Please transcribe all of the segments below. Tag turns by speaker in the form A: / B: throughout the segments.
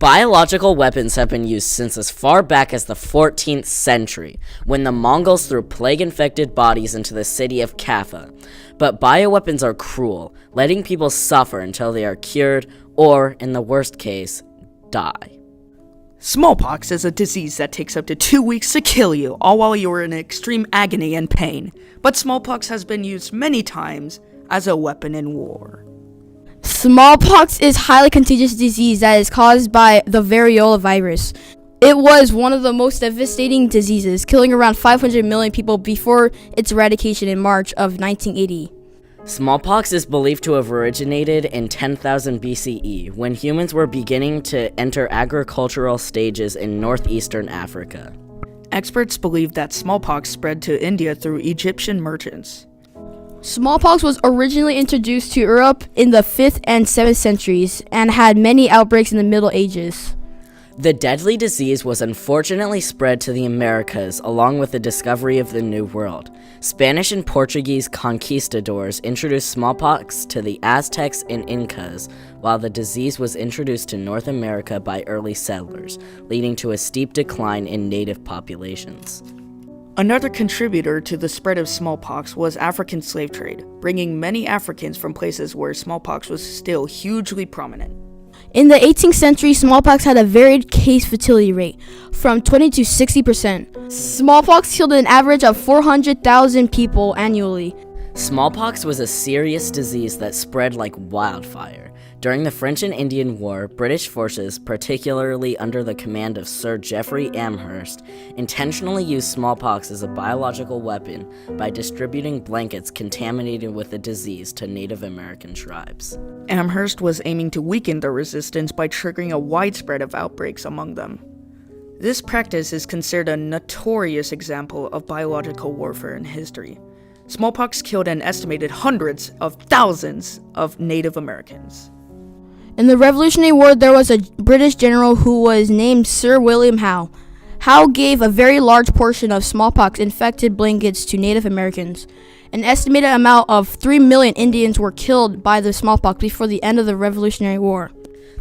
A: Biological weapons have been used since as far back as the 14th century, when the Mongols threw plague-infected bodies into the city of Kaffa. But bioweapons are cruel, letting people suffer until they are cured or, in the worst case, die.
B: Smallpox is a disease that takes up to 2 weeks to kill you, all while you are in extreme agony and pain. But smallpox has been used many times as a weapon in war.
C: Smallpox is a highly contagious disease that is caused by the variola virus. It was one of the most devastating diseases, killing around 500 million people before its eradication in March of 1980.
A: Smallpox is believed to have originated in 10,000 BCE, when humans were beginning to enter agricultural stages in northeastern Africa.
B: Experts believe that smallpox spread to India through Egyptian merchants.
C: Smallpox was originally introduced to Europe in the 5th and 7th centuries and had many outbreaks in the Middle Ages.
A: The deadly disease was unfortunately spread to the Americas along with the discovery of the New World. Spanish and Portuguese conquistadors introduced smallpox to the Aztecs and Incas, while the disease was introduced to North America by early settlers, leading to a steep decline in native populations.
B: Another contributor to the spread of smallpox was African slave trade, bringing many Africans from places where smallpox was still hugely prominent.
C: In the 18th century, smallpox had a varied case fatality rate, from 20 to 60%. Smallpox killed an average of 400,000 people annually.
A: Smallpox was a serious disease that spread like wildfire. During the French and Indian War, British forces, particularly under the command of Sir Geoffrey Amherst, intentionally used smallpox as a biological weapon by distributing blankets contaminated with the disease to Native American tribes.
B: Amherst was aiming to weaken their resistance by triggering a widespread of outbreaks among them. This practice is considered a notorious example of biological warfare in history. Smallpox killed an estimated hundreds of thousands of Native Americans.
C: In the Revolutionary War, there was a British general who was named Sir William Howe. Howe gave a very large portion of smallpox-infected blankets to Native Americans. An estimated amount of 3 million Indians were killed by the smallpox before the end of the Revolutionary War.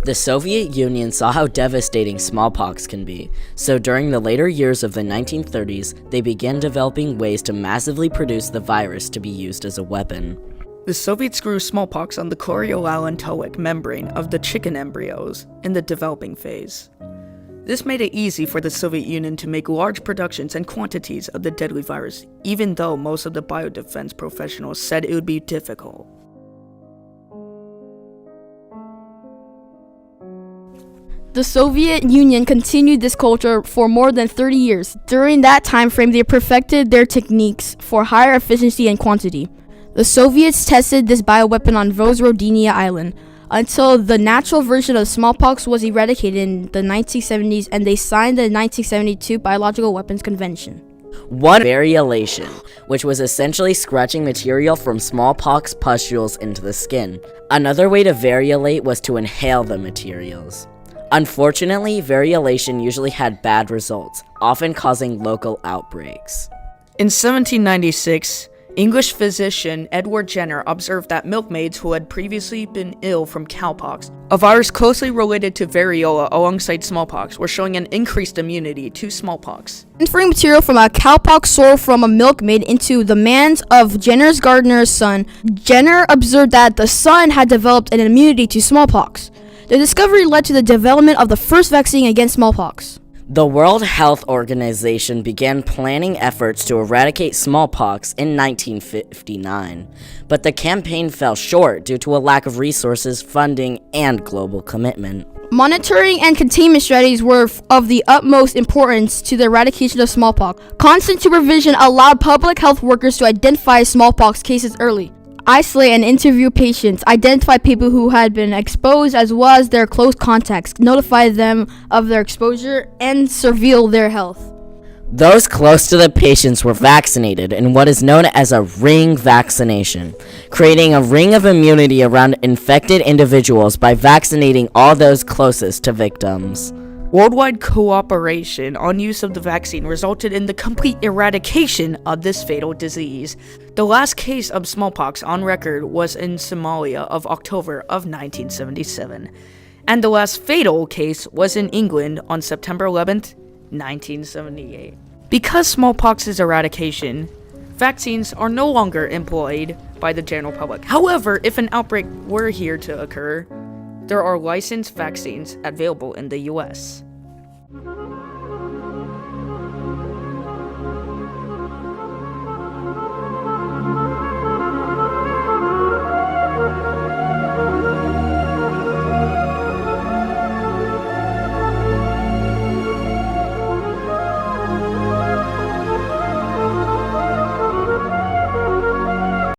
A: The Soviet Union saw how devastating smallpox can be, so during the later years of the 1930s, they began developing ways to massively produce the virus to be used as a weapon.
B: The Soviets grew smallpox on the chorioallantoic membrane of the chicken embryos in the developing phase. This made it easy for the Soviet Union to make large productions and quantities of the deadly virus, even though most of the biodefense professionals said it would be difficult.
C: The Soviet Union continued this culture for more than 30 years. During that time frame, they perfected their techniques for higher efficiency and quantity. The Soviets tested this bioweapon on Vozrodenia Island until the natural version of smallpox was eradicated in the 1970s and they signed the 1972 Biological Weapons Convention.
A: One variolation, which was essentially scratching material from smallpox pustules into the skin. Another way to variolate was to inhale the materials. Unfortunately, variolation usually had bad results, often causing local outbreaks.
B: In 1796, English physician Edward Jenner observed that milkmaids who had previously been ill from cowpox, a virus closely related to variola alongside smallpox, were showing an increased immunity to smallpox.
C: Transferring material from a cowpox sore from a milkmaid into the man's of Jenner's gardener's son, Jenner observed that the son had developed an immunity to smallpox. The discovery led to the development of the first vaccine against smallpox.
A: The World Health Organization began planning efforts to eradicate smallpox in 1959, but the campaign fell short due to a lack of resources, funding, and global commitment.
C: Monitoring and containment strategies were of the utmost importance to the eradication of smallpox. Constant supervision allowed public health workers to identify smallpox cases early, isolate and interview patients, identify people who had been exposed as well as their close contacts, notify them of their exposure, and surveil their health.
A: Those close to the patients were vaccinated in what is known as a ring vaccination, creating a ring of immunity around infected individuals by vaccinating all those closest to victims.
B: Worldwide cooperation on use of the vaccine resulted in the complete eradication of this fatal disease. The last case of smallpox on record was in Somalia of October of 1977. And the last fatal case was in England on September 11th, 1978. Because smallpox's eradication, vaccines are no longer employed by the general public. However, if an outbreak were here to occur, there are licensed vaccines available in the US.